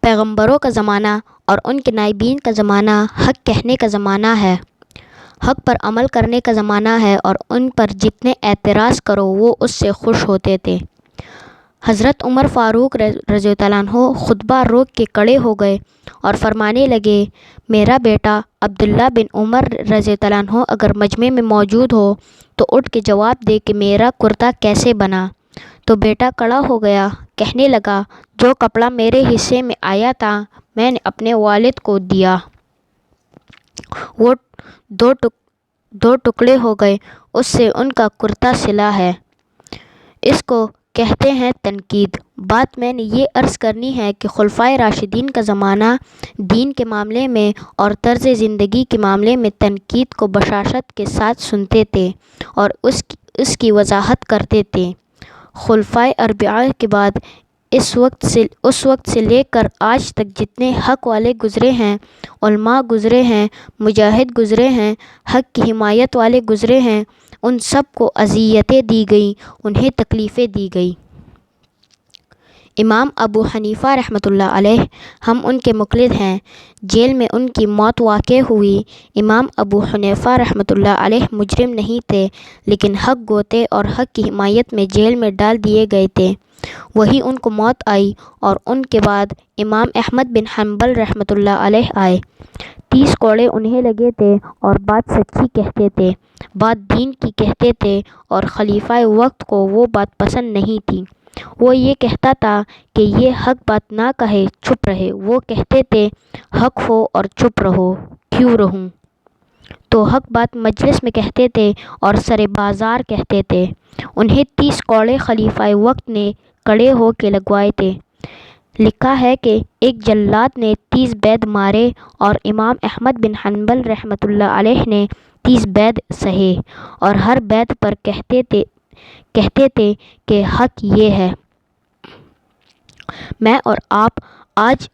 پیغمبروں کا زمانہ اور ان کے نائبین کا زمانہ حق کہنے کا زمانہ ہے، حق پر عمل کرنے کا زمانہ ہے، اور ان پر جتنے اعتراض کرو وہ اس سے خوش ہوتے تھے۔ حضرت عمر فاروق رضی اللہ عنہ خطبہ روک کے کھڑے ہو گئے اور فرمانے لگے، میرا بیٹا عبداللہ بن عمر رضی اللہ عنہ اگر مجمع میں موجود ہو تو اٹھ کے جواب دے کہ میرا کرتا کیسے بنا۔ تو بیٹا کھڑا ہو گیا، کہنے لگا، جو کپڑا میرے حصے میں آیا تھا میں نے اپنے والد کو دیا، وہ دو ٹکڑے ہو گئے، اس سے ان کا کرتا سلا ہے۔ اس کو کہتے ہیں تنقید۔ بات میں نے یہ عرض کرنی ہے کہ خلفائے راشدین کا زمانہ دین کے معاملے میں اور طرز زندگی کے معاملے میں تنقید کو بشاشت کے ساتھ سنتے تھے اور اس کی وضاحت کرتے تھے۔ خلفائے اربعہ کے بعد اس وقت سے لے کر آج تک جتنے حق والے گزرے ہیں، علماء گزرے ہیں، مجاہد گزرے ہیں، حق کی حمایت والے گزرے ہیں، ان سب کو اذیتیں دی گئیں، انہیں تکلیفیں دی گئیں۔ امام ابو حنیفہ رحمۃ اللہ علیہ، ہم ان کے مقلد ہیں، جیل میں ان کی موت واقع ہوئی۔ امام ابو حنیفہ رحمۃ اللہ علیہ مجرم نہیں تھے، لیکن حق گوتے اور حق کی حمایت میں جیل میں ڈال دیے گئے تھے، وہی ان کو موت آئی، اور ان کے بعد امام احمد بن حنبل رحمۃ اللہ علیہ آئے۔ 30 کوڑے انہیں لگے تھے اور بات سچی کہتے تھے، بات دین کی کہتے تھے، اور خلیفہ وقت کو وہ بات پسند نہیں تھی۔ وہ یہ کہتا تھا کہ یہ حق بات نہ کہے، چپ رہے۔ وہ کہتے تھے، حق ہو اور چپ رہو، کیوں رہوں؟ تو حق بات مجلس میں کہتے تھے اور سر بازار کہتے تھے۔ انہیں 30 کوڑے خلیفہ وقت نے کھڑے ہو کے لگوائے تھے۔ لکھا ہے کہ ایک جلاد نے 30 بیض مارے اور امام احمد بن حنبل رحمۃ اللہ علیہ نے 30 بیض سہے، اور ہر بیض پر کہتے تھے کہ حق یہ ہے۔ میں اور آپ آج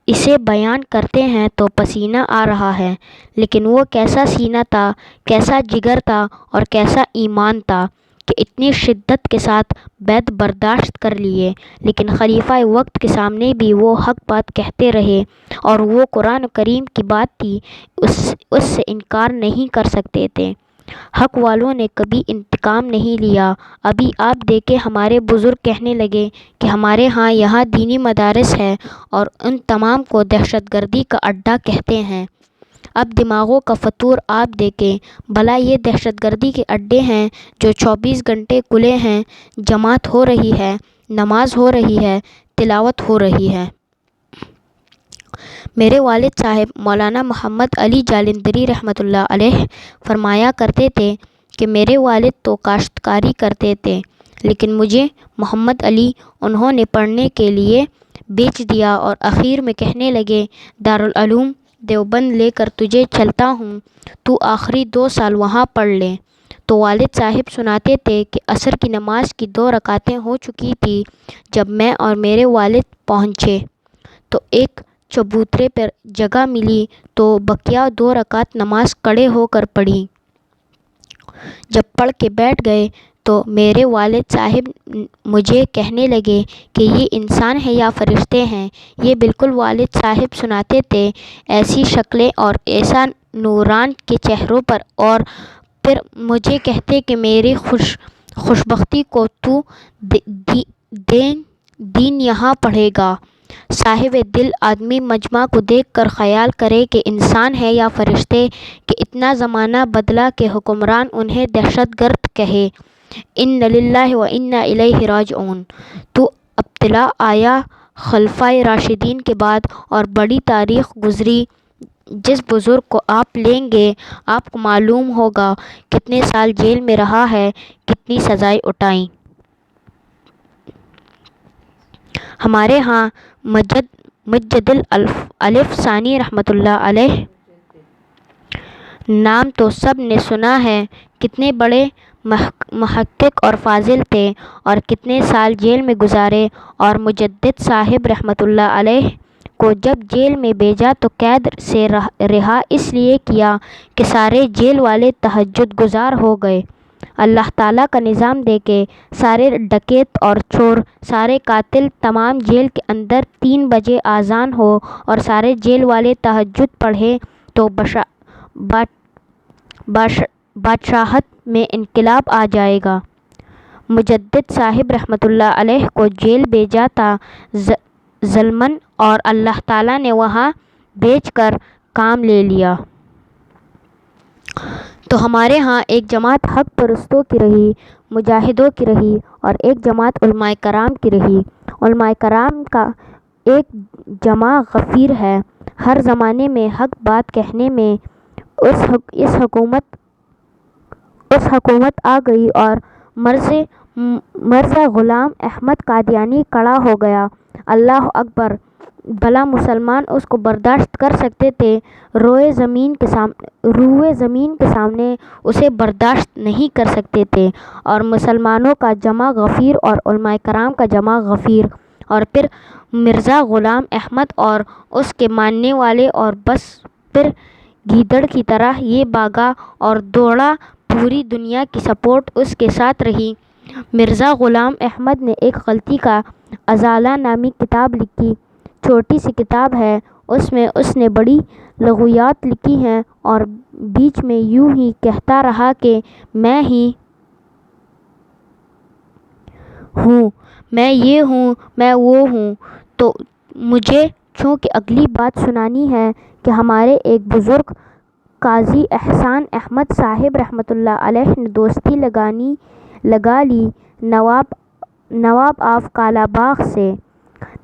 اسے بیان کرتے ہیں تو پسینہ آ رہا ہے، لیکن وہ کیسا سینہ تھا، کیسا جگر تھا اور کیسا ایمان تھا کہ اتنی شدت کے ساتھ بیعت برداشت کر لیے، لیکن خلیفہ وقت کے سامنے بھی وہ حق بات کہتے رہے، اور وہ قرآن کریم کی بات تھی، اس سے انکار نہیں کر سکتے تھے۔ حق والوں نے کبھی انتقام نہیں لیا۔ ابھی آپ دیکھیں، ہمارے بزرگ کہنے لگے کہ ہمارے ہاں یہاں دینی مدارس ہے اور ان تمام کو دہشت گردی کا اڈہ کہتے ہیں۔ اب دماغوں کا فطور آپ دیکھیں، بھلا یہ دہشت گردی کے اڈے ہیں جو 24 گھنٹے کھلے ہیں، جماعت ہو رہی ہے، نماز ہو رہی ہے، تلاوت ہو رہی ہے۔ میرے والد صاحب مولانا محمد علی جالندھری رحمۃ اللہ علیہ فرمایا کرتے تھے کہ میرے والد تو کاشتکاری کرتے تھے، لیکن مجھے محمد علی انہوں نے پڑھنے کے لیے بیچ دیا، اور آخر میں کہنے لگے، دارالعلوم دیوبند لے کر تجھے چلتا ہوں، تو آخری 2 سال وہاں پڑھ لے۔ تو والد صاحب سناتے تھے کہ عصر کی نماز کی 2 رکعتیں ہو چکی تھی جب میں اور میرے والد پہنچے، تو ایک چبوترے پر جگہ ملی تو بقیہ 2 رکعت نماز کھڑے ہو کر پڑھی۔ جب پڑھ کے بیٹھ گئے تو میرے والد صاحب مجھے کہنے لگے کہ یہ انسان ہے یا فرشتے ہیں؟ یہ بالکل والد صاحب سناتے تھے، ایسی شکلیں اور ایسا نوران کے چہروں پر، اور پھر مجھے کہتے کہ میری خوشبختی کو تو دین یہاں پڑھے گا۔ صاحب دل آدمی مجمع کو دیکھ کر خیال کرے کہ انسان ہے یا فرشتے، کہ اتنا زمانہ بدلا کہ حکمران انہیں دہشت گرد کہے۔ اِنَّ لِلَّهِ وَإِنَّا إِلَيْهِ راجعون۔ تو ابتلا آیا خلفائے راشدین کے بعد، اور بڑی تاریخ گزری۔ جس بزرگ کو آپ لیں گے، آپ کو معلوم ہوگا کتنے سال جیل میں رہا ہے، کتنی سزائیں اٹھائیں۔ ہمارے ہاں مجد الف ثانی رحمۃ اللہ علیہ، نام تو سب نے سنا ہے، کتنے بڑے محقق اور فاضل تھے، اور کتنے سال جیل میں گزارے۔ اور مجدد صاحب رحمۃ اللہ علیہ کو جب جیل میں بھیجا تو قید سے رہا اس لیے کیا کہ سارے جیل والے تہجد گزار ہو گئے۔ اللہ تعالیٰ کا نظام دے کہ سارے ڈکیت اور چور، سارے قاتل تمام جیل کے اندر 3 بجے اذان ہو اور سارے جیل والے تہجد پڑھیں تو بادشاہت میں انقلاب آ جائے گا۔ مجدد صاحب رحمۃ اللہ علیہ کو جیل بھیجا تھا ظلماً، اور اللہ تعالیٰ نے وہاں بھیج کر کام لے لیا۔ تو ہمارے ہاں ایک جماعت حق پرستوں کی رہی، مجاہدوں کی رہی، اور ایک جماعت علماء کرام کی رہی۔ علماء کرام کا ایک جمع غفیر ہے۔ ہر زمانے میں حق بات کہنے میں اس حکومت آ گئی اور مرزا غلام احمد قادیانی کھڑا ہو گیا۔ اللہ اکبر! بھلا مسلمان اس کو برداشت کر سکتے تھے؟ روئے زمین کے سامنے اسے برداشت نہیں کر سکتے تھے۔ اور مسلمانوں کا جمع غفیر اور علماء کرام کا جمع غفیر، اور پھر مرزا غلام احمد اور اس کے ماننے والے، اور بس پھر گیدڑ کی طرح یہ بھاگا اور دوڑا، پوری دنیا کی سپورٹ اس کے ساتھ رہی۔ مرزا غلام احمد نے ایک غلطی کا ازالہ نامی کتاب لکھی، چھوٹی سی کتاب ہے، اس میں اس نے بڑی لغویات لکھی ہیں، اور بیچ میں یوں ہی کہتا رہا کہ میں ہی ہوں، میں یہ ہوں، میں وہ ہوں۔ تو مجھے چونکہ اگلی بات سنانی ہے کہ ہمارے ایک بزرگ قاضی احسان احمد صاحب رحمۃ اللہ علیہ نے دوستی لگا لی نواب آف کالاباغ سے۔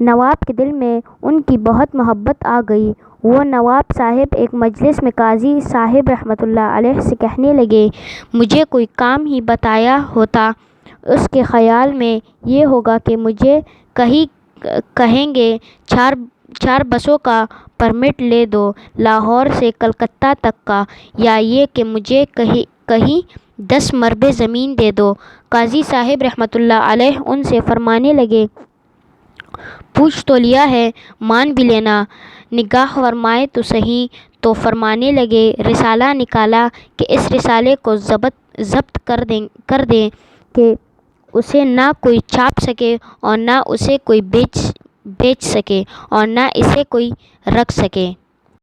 نواب کے دل میں ان کی بہت محبت آ گئی۔ وہ نواب صاحب ایک مجلس میں قاضی صاحب رحمۃ اللہ علیہ سے کہنے لگے، مجھے کوئی کام ہی بتایا ہوتا، اس کے خیال میں یہ ہوگا کہ مجھے کہیں گے 4 بسوں کا پرمٹ لے دو، لاہور سے کلکتہ تک کا، یا یہ کہ مجھے کہیں 10 مربع زمین دے دو۔ قاضی صاحب رحمۃ اللہ علیہ ان سے فرمانے لگے، پوچھ تو لیا ہے، مان بھی لینا، نگاہ فرمائے تو صحیح۔ تو فرمانے لگے، رسالہ نکالا کہ اس رسالے کو ضبط کر دیں کہ اسے نہ کوئی چھاپ سکے اور نہ اسے کوئی بیچ سکے اور نہ اسے کوئی رکھ سکے۔